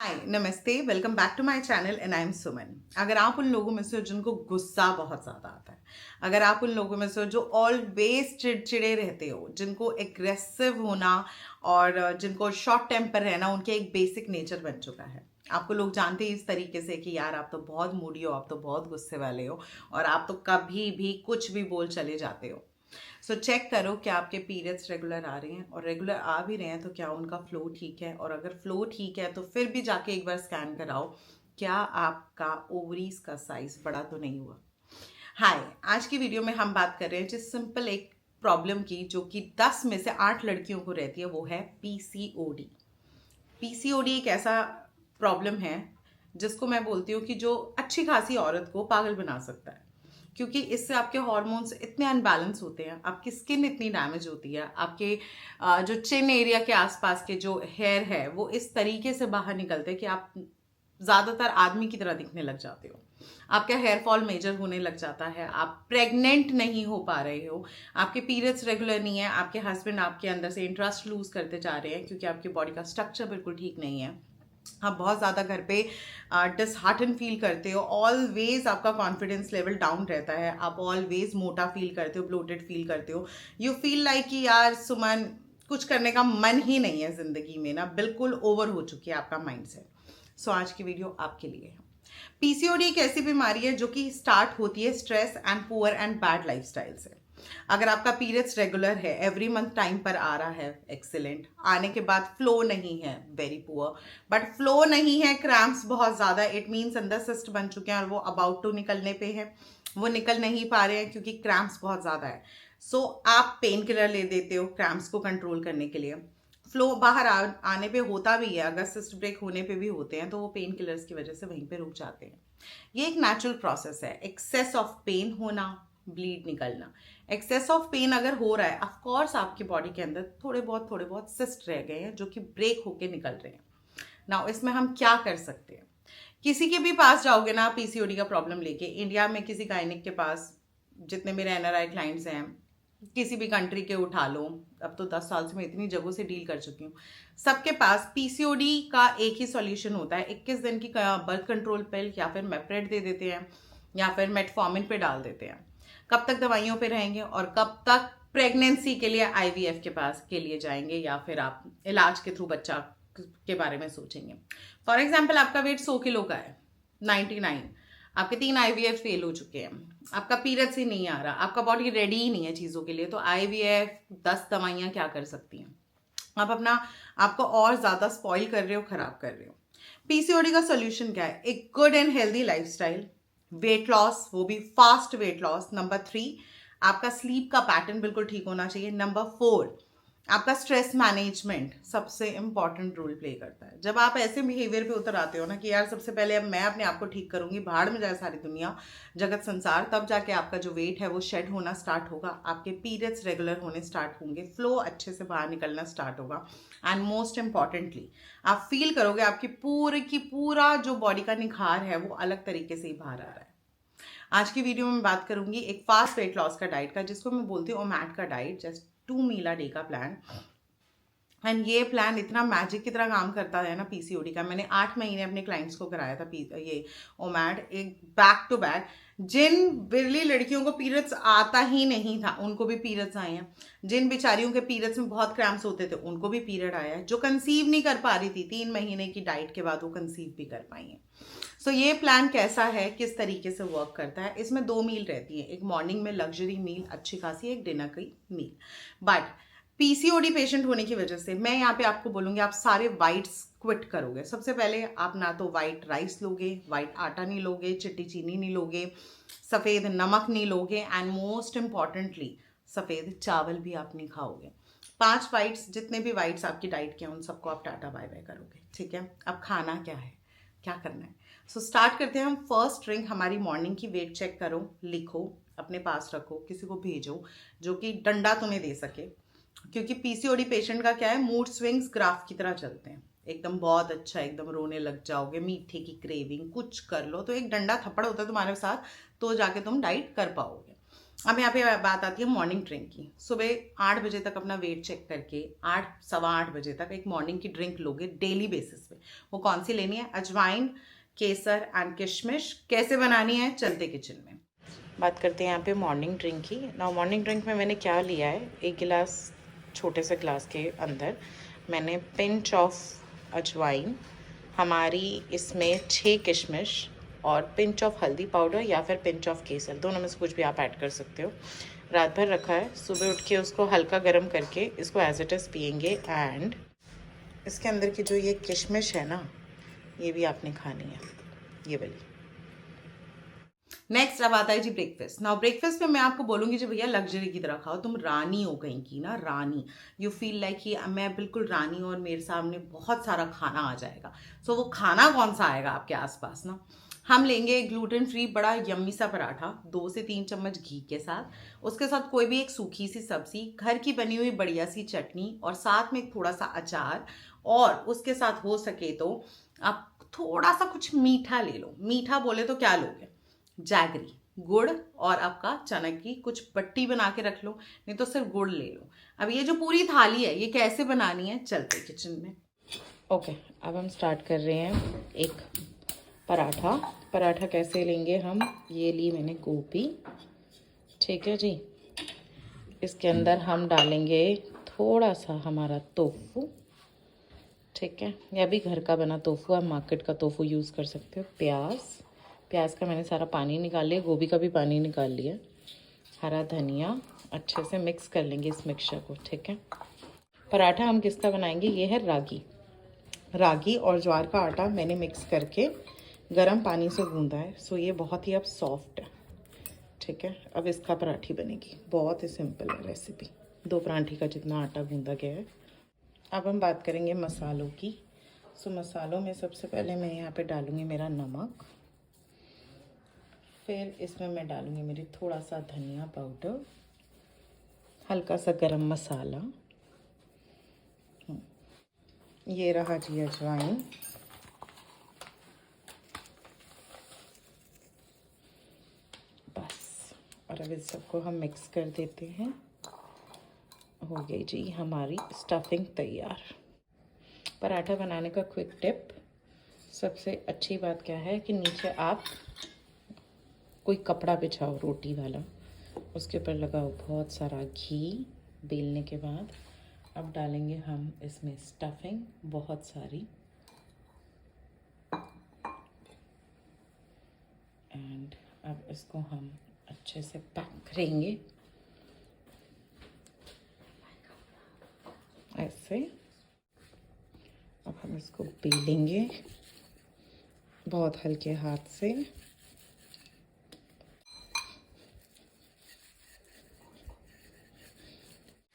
हाय नमस्ते, welcome back to my channel and I am Suman. अगर आप उन लोगों में से हो जिनको गुस्सा बहुत ज़्यादा आता है, अगर आप उन लोगों में से हो जो ऑलवेज चिड़चिड़े रहते हो, जिनको एग्रेसिव होना और जिनको शॉर्ट टेम्पर रहना उनके एक बेसिक नेचर बन चुका है। आपको लोग जानते हैं इस तरीके से कि यार आप तो बहुत मूडी हो, आप तो बहुत गुस्से वाले हो और आप तो कभी भी कुछ भी बोल चले जाते हो। सो चेक करो क्या आपके पीरियड्स रेगुलर आ रहे हैं, और रेगुलर आ भी रहे हैं तो क्या उनका फ्लो ठीक है, और अगर फ्लो ठीक है तो फिर भी जाके एक बार स्कैन कराओ क्या आपका ओवरीज का साइज बड़ा तो नहीं हुआ। हाय, आज की वीडियो में हम बात कर रहे हैं जिस सिंपल एक प्रॉब्लम की जो कि 10 में से 8 लड़कियों को रहती है, वो है पीसीओडी। पीसीओडी एक ऐसा प्रॉब्लम है जिसको मैं बोलती हूँ कि जो अच्छी खासी औरत को पागल बना सकता है, क्योंकि इससे आपके हॉर्मोन्स इतने अनबैलेंस होते हैं, आपकी स्किन इतनी डैमेज होती है, आपके जो चिन एरिया के आसपास के जो हेयर है वो इस तरीके से बाहर निकलते हैं कि आप ज़्यादातर आदमी की तरह दिखने लग जाते हो। आपका हेयर फॉल मेजर होने लग जाता है, आप प्रेग्नेंट नहीं हो पा रहे हो, आपके पीरियड्स रेगुलर नहीं है, आपके हस्बैंड आपके अंदर से इंटरेस्ट लूज करते जा रहे हैं क्योंकि आपकी बॉडी का स्ट्रक्चर बिल्कुल ठीक नहीं है। आप बहुत ज़्यादा घर पे डिसहार्टन फील करते हो, ऑलवेज आपका कॉन्फिडेंस लेवल डाउन रहता है, आप ऑलवेज मोटा फील करते हो, ब्लोटेड फील करते हो। यू फील लाइक कि यार सुमन कुछ करने का मन ही नहीं है ज़िंदगी में, ना बिल्कुल ओवर हो चुकी है आपका माइंड सेट। सो आज की वीडियो आपके लिए है। पीसीओडी एक ऐसी बीमारी है जो कि स्टार्ट होती है stress and poor and bad lifestyle से। अगर आपका पीरियड्स रेगुलर है, एवरी मंथ टाइम पर आ रहा है, एक्सीलेंट। आने के बाद फ्लो नहीं है, वेरी पुअर। बट फ्लो नहीं है, क्रैम्प्स बहुत ज़्यादा, इट मीन्स अंदर सिस्ट बन चुके हैं और वो अबाउट टू निकलने पे है, वो निकल नहीं पा रहे हैं क्योंकि क्रैम्प्स बहुत ज़्यादा है। सो आप पेन किलर ले देते हो क्रैम्प्स को कंट्रोल करने के लिए। फ्लो बाहर आने पे होता भी है, अगर सिस्ट ब्रेक होने पे भी होते हैं तो वो पेन किलर्स की वजह से वहीं पे रुक जाते हैं। ये एक नेचुरल प्रोसेस है, एक्सेस ऑफ पेन होना, ब्लीड निकलना। एक्सेस ऑफ पेन अगर हो रहा है, ऑफ कोर्स आपकी बॉडी के अंदर थोड़े बहुत सिस्ट रह गए हैं जो कि ब्रेक होके निकल रहे हैं। नाउ इसमें हम क्या कर सकते हैं? किसी के भी पास जाओगे ना पीसीओडी का प्रॉब्लम लेके, इंडिया में किसी गायनिक के पास, जितने मेरे एनआरआई क्लाइंट्स हैं, किसी भी कंट्री के उठा लो, अब तो 10 साल से मैं इतनी जगहों से डील कर चुकी हूँ, सबके पास पीसीओडी का एक ही सॉल्यूशन होता है, 21 दिन की बर्थ कंट्रोल पिल या फिर मेप्रेड दे देते हैं या फिर मेटफॉर्मिन पे डाल देते हैं। कब तक दवाइयों पे रहेंगे और कब तक प्रेगनेंसी के लिए आईवीएफ के पास के लिए जाएंगे या फिर आप इलाज के थ्रू बच्चा के बारे में सोचेंगे। फॉर एग्जाम्पल आपका वेट 100 किलो का है, 99, आपके 3 आईवीएफ फेल हो चुके हैं, आपका पीरियड्स ही नहीं आ रहा, आपका बॉडी रेडी ही नहीं है चीज़ों के लिए, तो आईवीएफ 10 दवाइयाँ क्या कर सकती हैं? आप अपना आपको और ज़्यादा स्पॉइल कर रहे हो, खराब कर रहे हो। पीसीओडी का सोल्यूशन क्या है? एक good and healthy lifestyle, weight loss, वो भी फास्ट वेट लॉस। नंबर 3, आपका स्लीप का पैटर्न बिल्कुल ठीक होना चाहिए। नंबर 4, आपका स्ट्रेस मैनेजमेंट सबसे इंपॉर्टेंट रोल प्ले करता है। जब आप ऐसे बिहेवियर पे उतर आते हो ना कि यार सबसे पहले अब मैं अपने आप को ठीक करूंगी, भाड़ में जाए सारी दुनिया जगत संसार, तब जाके आपका जो वेट है वो शेड होना स्टार्ट होगा, आपके पीरियड्स रेगुलर होने स्टार्ट होंगे, फ्लो अच्छे से बाहर निकलना स्टार्ट होगा, एंड मोस्ट इंपॉर्टेंटली आप फील करोगे आपकी पूरी की पूरा जो बॉडी का निखार है वो अलग तरीके से ही बाहर आ रहा है। आज की वीडियो में बात करूंगी एक फास्ट वेट लॉस का डाइट का, जिसको मैं बोलती हूँ ओमैट का diet, just 2 meal a day का प्लान। एंड ये प्लान इतना मैजिक की तरह काम करता है ना पीसीओडी का। मैंने 8 महीने अपने क्लाइंट्स को कराया था ये ओमैट, एक बैक टू बैक। जिन बिरली लड़कियों को पीरियड्स आता ही नहीं था उनको भी पीरियड्स आए हैं, जिन बेचारियों के पीरियड्स में बहुत क्रैम्प्स होते थे उनको भी पीरियड आया है, जो कंसीव नहीं कर पा रही थी 3 महीने की डाइट के बाद वो कंसीव भी कर पाई हैं। सो ये प्लान कैसा है, किस तरीके से वर्क करता है? इसमें 2 मील रहती है, एक मॉर्निंग में लग्जरी मील अच्छी खासी, एक डिनर की मील। बट पीसीओडी पेशेंट होने की वजह से मैं यहाँ पे आपको बोलूँगी आप सारे वाइट्स क्विट करोगे। सबसे पहले आप ना तो वाइट राइस लोगे, वाइट आटा नहीं लोगे, चिट्टी चीनी नहीं लोगे, सफ़ेद नमक नहीं लोगे, एंड मोस्ट इम्पॉर्टेंटली सफ़ेद चावल भी आप नहीं खाओगे। 5 वाइट्स, जितने भी वाइट्स आपकी डाइट के हैं उन सबको आप टाटा बाय बाय करोगे, ठीक है? अब खाना क्या है, क्या करना है? सो स्टार्ट करते हैं हम। फर्स्ट ड्रिंक हमारी मॉर्निंग की, वेट चेक करो, लिखो, अपने पास रखो, किसी को भेजो जो कि डंडा तुम्हें दे सके, क्योंकि पीसीओडी पेशेंट का क्या है, मूड स्विंग्स ग्राफ की तरह चलते हैं। एकदम बहुत अच्छा, एकदम रोने लग जाओगे, मीठे की क्रेविंग, कुछ कर लो तो एक डंडा थप्पड़ होता है तुम्हारे साथ, तो जाके तुम डाइट कर पाओगे। अब यहाँ पे बात आती है मॉर्निंग ड्रिंक की। सुबह 8 बजे तक अपना वेट चेक करके 8 सवा 8 बजे तक एक मॉर्निंग की ड्रिंक लोगे डेली बेसिस पे। वो कौन सी लेनी है? अजवाइन, केसर एंड किशमिश। कैसे बनानी है, चलते किचन में बात करते हैं यहाँ पे मॉर्निंग ड्रिंक की ना। मॉर्निंग ड्रिंक में मैंने क्या लिया है, एक गिलास, छोटे से गिलास के अंदर मैंने पिंच ऑफ अजवाइन, हमारी इसमें 6 किशमिश और पिंच ऑफ हल्दी पाउडर या फिर पिंच ऑफ केसर, दोनों में से कुछ भी आप ऐड कर सकते हो। रात भर रखा है, सुबह उठ के उसको हल्का गर्म करके इसको एज इट इज़ पियेंगे। एंड इसके अंदर की जो ये किशमिश है ना, ये भी आपने खानी है, ये वाली। नेक्स्ट अब आता है जी ब्रेकफास्ट। नाउ ब्रेकफास्ट में मैं आपको बोलूंगी जी भैया लग्जरी की तरह खाओ, तुम रानी हो कहीं की ना, रानी। यू फील लाइक कि मैं बिल्कुल रानी और मेरे सामने बहुत सारा खाना आ जाएगा। सो वो खाना कौन सा आएगा आपके आसपास ना, हम लेंगे ग्लूटेन फ्री बड़ा यम्मी सा पराठा 2 से 3 चम्मच घी के साथ। उसके साथ कोई भी एक सूखी सी सब्जी, घर की बनी हुई बढ़िया सी चटनी और साथ में थोड़ा सा अचार। और उसके साथ हो सके तो आप थोड़ा सा कुछ मीठा ले लो। मीठा बोले तो क्या लोगे? जैगरी, गुड़, और आपका चना की कुछ पट्टी बना के रख लो, नहीं तो सिर्फ गुड़ ले लो। अब ये जो पूरी थाली है ये कैसे बनानी है, चलते किचन में। ओके, अब हम स्टार्ट कर रहे हैं एक पराठा। पराठा कैसे लेंगे हम, ये ली मैंने गोभी, ठीक है जी। इसके अंदर हम डालेंगे थोड़ा सा हमारा टोफू, ठीक है, या भी घर का बना टोफू, आप मार्केट का टोफू यूज़ कर सकते हो। प्याज का मैंने सारा पानी निकाल लिया, गोभी का भी पानी निकाल लिया। हरा धनिया, अच्छे से मिक्स कर लेंगे इस मिक्सचर को, ठीक है। पराठा हम किसका बनाएंगे, ये है रागी और ज्वार का आटा मैंने मिक्स करके गर्म पानी से गूंदा है। सो ये बहुत ही अब सॉफ्ट है, ठीक है। अब इसका पराठी बनेगी, बहुत ही सिंपल है रेसिपी, 2 पराठी का जितना आटा गूंदा गया है। अब हम बात करेंगे मसालों की। सो मसालों में सबसे पहले मैं यहाँ पे डालूँगी मेरा नमक, फिर इसमें मैं डालूँगी मेरी थोड़ा सा धनिया पाउडर, हल्का सा गरम मसाला, ये रहा जी अजवाइन, बस। और अब इस सबको हम मिक्स कर देते हैं। हो गई जी हमारी स्टफिंग तैयार। पराठा बनाने का क्विक टिप, सबसे अच्छी बात क्या है कि नीचे आप कोई कपड़ा बिछाओ रोटी वाला, उसके ऊपर लगाओ बहुत सारा घी। बेलने के बाद अब डालेंगे हम इसमें स्टफिंग बहुत सारी, एंड अब इसको हम अच्छे से पैक करेंगे ऐसे। अब हम इसको बेलेंगे बहुत हल्के हाथ से।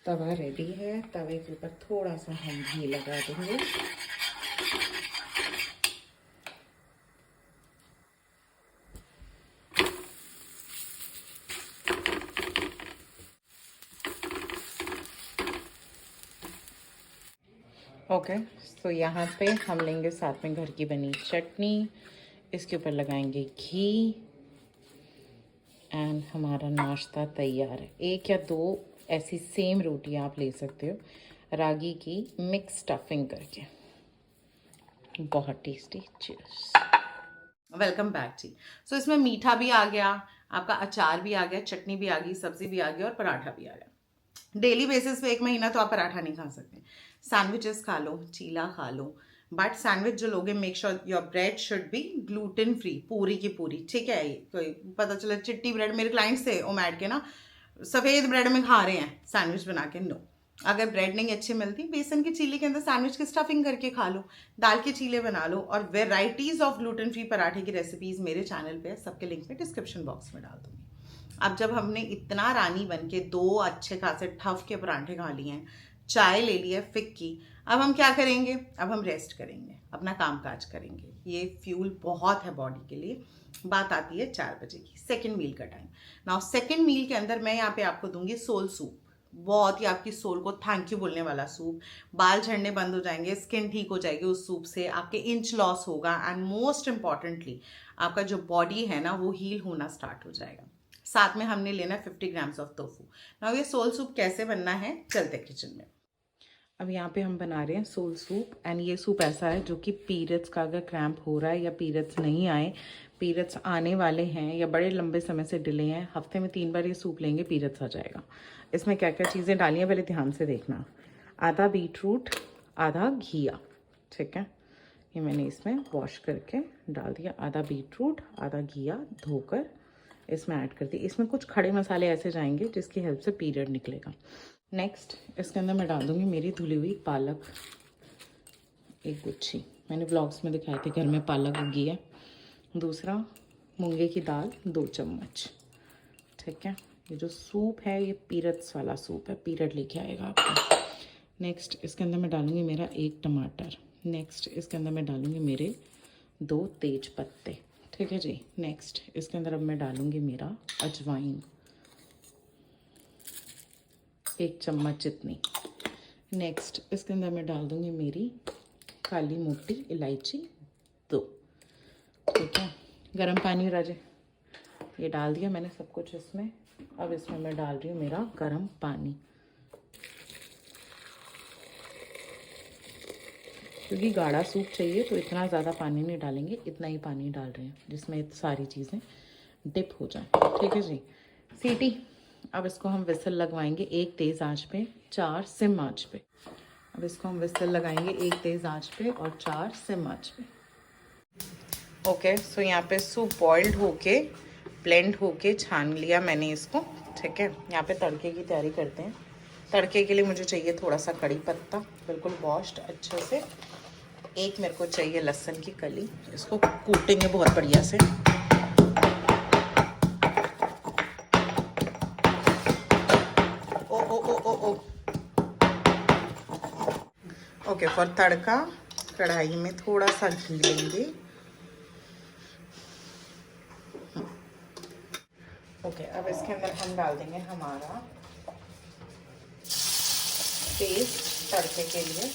तवा रेडी है, तवे के ऊपर थोड़ा सा हम घी लगा देंगे। ओके, तो यहाँ पे हम लेंगे साथ में घर की बनी चटनी, इसके ऊपर लगाएंगे घी, एंड हमारा नाश्ता तैयार है। 1 या 2 ऐसी सेम रोटी आप ले सकते हो रागी की मिक्स स्टफिंग करके, बहुत टेस्टी। चीयर्स, वेलकम बैक जी। सो इसमें मीठा भी आ गया, आपका अचार भी आ गया, चटनी भी आ गई, सब्जी भी आ गई और पराठा भी आ गया। डेली बेसिस पे 1 महीना तो आप पराठा नहीं खा सकते। सैंडविचेस खा लो, चीला खा लो, बट सैंडविच जो लोगे make sure your bread should be gluten free, पूरी की पूरी, ठीक है। कोई पता चला चिट्टी ब्रेड, मेरे क्लाइंट्स थे ओमैड के ना, सफ़ेद ब्रेड में खा रहे हैं सैंडविच बना के, नो। अगर ब्रेड नहीं अच्छी मिलती, बेसन की चीले के अंदर सैंडविच की स्टफिंग करके खा लो, दाल के चीले बना लो। और वेराइटीज़ ऑफ ग्लूटेन फ्री पराठे की रेसिपीज़ मेरे चैनल पे है, सबके लिंक मैं डिस्क्रिप्शन बॉक्स में डाल दूँगी। अब जब हमने इतना रानी बन के 2 अच्छे खासे ठफ के पराठे खा लिए हैं, चाय ले ली है फिक्की, अब हम क्या करेंगे, अब हम रेस्ट करेंगे, अपना काम काज करेंगे। ये फ्यूल बहुत है बॉडी के लिए। बात आती है 4 बजे की, सेकंड मील का टाइम। नाउ सेकंड मील के अंदर मैं यहाँ पे आपको दूंगी सोल सूप, बहुत ही आपकी सोल को थैंक यू बोलने वाला सूप। बाल झड़ने बंद हो जाएंगे, स्किन ठीक हो जाएगी उस सूप से, आपके इंच लॉस होगा, एंड मोस्ट इम्पॉर्टेंटली आपका जो बॉडी है ना वो हील होना स्टार्ट हो जाएगा। साथ में हमने लेना है 50 ग्राम्स ऑफ टोफू। नाउ ये सोल सूप कैसे बनना है, चलते किचन में। अब यहाँ पे हम बना रहे हैं सोल सूप, एंड ये सूप ऐसा है जो कि पीरियड्स का अगर क्रैम्प हो रहा है या पीरियड्स नहीं आए, पीरियड्स आने वाले हैं या बड़े लंबे समय से डिले हैं, हफ्ते में 3 बार ये सूप लेंगे, पीरियड्स आ जाएगा। इसमें क्या क्या चीज़ें डाली हैं पहले ध्यान से देखना। आधा बीट रूट, आधा घिया, ठीक है, ये मैंने इसमें वॉश करके डाल दिया। आधा बीट रूट, आधा घिया धोकर इसमें ऐड कर दिया। इसमें कुछ खड़े मसाले ऐसे जाएंगे जिसकी हेल्प से पीरियड निकलेगा। नेक्स्ट इसके अंदर मैं डाल दूँगी मेरी धुली हुई पालक, एक गुच्छी, मैंने व्लॉग्स में दिखाए थे घर में पालक उगी है। दूसरा मूंगे की दाल 2 चम्मच, ठीक है। ये जो सूप है ये पीरियड्स वाला सूप है, पीरियड लेके आएगा आपको। नेक्स्ट इसके अंदर मैं डालूँगी मेरा 1 टमाटर। नेक्स्ट इसके अंदर मैं डालूँगी मेरे 2 तेज पत्ते, ठीक है जी। नेक्स्ट इसके अंदर अब मैं डालूँगी मेरा अजवाइन, 1 चम्मच जितनी। नेक्स्ट इसके अंदर मैं डाल दूँगी मेरी काली मोटी इलायची 2, ठीक है। गरम पानी राजे, ये डाल दिया मैंने सब कुछ इसमें। अब इसमें मैं डाल रही हूँ मेरा गरम पानी, क्योंकि गाढ़ा सूप चाहिए तो इतना ज़्यादा पानी नहीं डालेंगे, इतना ही पानी डाल रहे हैं जिसमें सारी चीज़ें डिप हो जाए, ठीक है जी। सीटी, अब इसको हम विसल लगवाएंगे 1 तेज़ आंच पे, 4 सिम आंच पे। अब इसको हम विसल लगाएंगे 1 तेज़ आंच पे और 4 सिम आंच पे। ओके, सो यहाँ पे सूप बॉइल्ड होके ब्लेंड होके छान लिया मैंने इसको, ठीक है। यहाँ पे तड़के की तैयारी करते हैं। तड़के के लिए मुझे चाहिए थोड़ा सा कड़ी पत्ता, बिल्कुल वॉश्ड अच्छे से। एक मेरे को चाहिए लहसुन की कली, इसको कूटेंगे बहुत बढ़िया से। ओके, फॉर तड़का कढ़ाई में थोड़ा सा घी लेंगे। ओके, अब इसके अंदर हम डाल देंगे हमारा पेस्ट तड़के के लिए।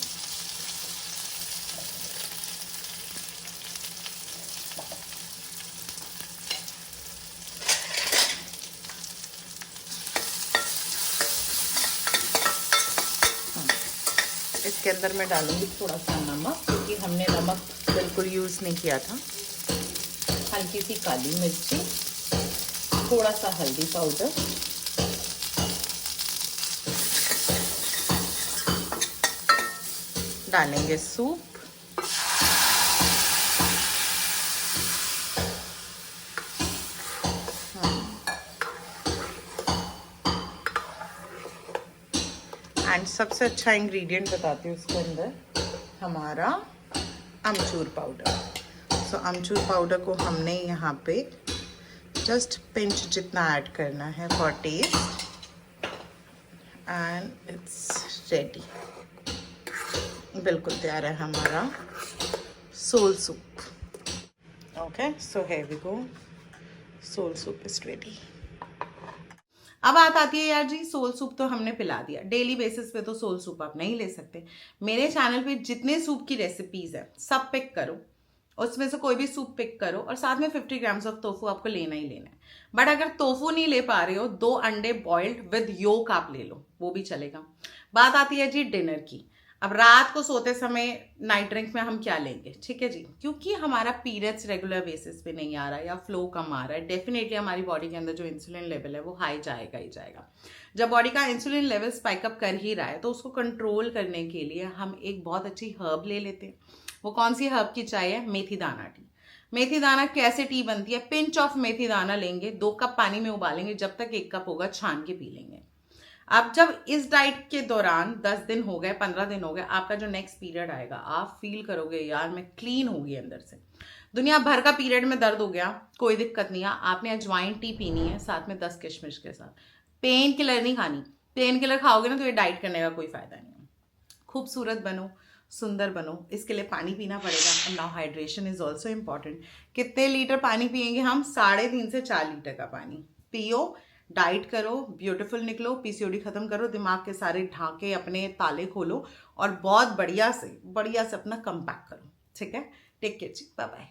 इसके अंदर मैं डालूंगी थोड़ा सा नमक, क्योंकि हमने नमक बिल्कुल यूज़ नहीं किया था। हल्की सी काली मिर्ची, थोड़ा सा हल्दी पाउडर, डालेंगे सूप, एंड सबसे अच्छा इंग्रेडिएंट बताती हूँ इसके अंदर, हमारा अमचूर पाउडर। सो अमचूर पाउडर को हमने यहाँ पे जस्ट पिंच जितना ऐड करना है for taste, and it's ready. बिल्कुल तैयार है हमारा soul soup. Okay, so here we go, soul soup is ready. अब बात आती है यार जी, सोल सूप तो हमने पिला दिया, डेली बेसिस पे तो सोल सूप आप नहीं ले सकते। मेरे चैनल पे जितने सूप की रेसिपीज है सब पिक करो, उसमें से कोई भी सूप पिक करो, और साथ में 50 ग्राम्स ऑफ टोफू आपको लेना ही लेना है। बट अगर टोफू नहीं ले पा रहे हो, 2 अंडे बॉइल्ड विद योक आप ले लो, वो भी चलेगा। बात आती है जी डिनर की। अब रात को सोते समय नाइट ड्रिंक में हम क्या लेंगे, ठीक है जी, क्योंकि हमारा पीरियड्स रेगुलर बेसिस पे नहीं आ रहा है या फ्लो कम आ रहा है, डेफिनेटली हमारी बॉडी के अंदर जो इंसुलिन लेवल है वो हाई जाएगा ही जाएगा। जब बॉडी का इंसुलिन लेवल स्पाइकअप कर ही रहा है तो उसको कंट्रोल करने के लिए हम एक बहुत अच्छी हर्ब ले लेते हैं। वो कौन सी हर्ब की चाय है? मेथी दाना टी। मेथी दाना कैसे टी बनती है? पिंच ऑफ मेथी दाना लेंगे, 2 कप पानी में उबालेंगे, जब तक 1 कप होगा छान के पी लेंगे। अब जब इस डाइट के दौरान 10 दिन हो गए, 15 दिन हो गए, आपका जो नेक्स्ट पीरियड आएगा, आप फील करोगे यार मैं क्लीन होगी अंदर से। दुनिया भर का पीरियड में दर्द हो गया, कोई दिक्कत नहीं है, आपने अजवाइन टी पीनी है साथ में 10 किशमिश के साथ। पेन किलर नहीं खानी, पेन किलर खाओगे ना तो ये डाइट करने का कोई फायदा नहीं है। खूबसूरत बनो, सुंदर बनो, इसके लिए पानी पीना पड़ेगा। And now hydration is also important. कितने लीटर पानी पियेंगे हम? 3.5 से 4 लीटर का पानी पियो, डाइट करो, ब्यूटीफुल निकलो, पीसीओडी खत्म करो, दिमाग के सारे ढाके अपने ताले खोलो और बहुत बढ़िया से अपना कम बैक करो, ठीक है। टेक केयर जी, बाय बाय।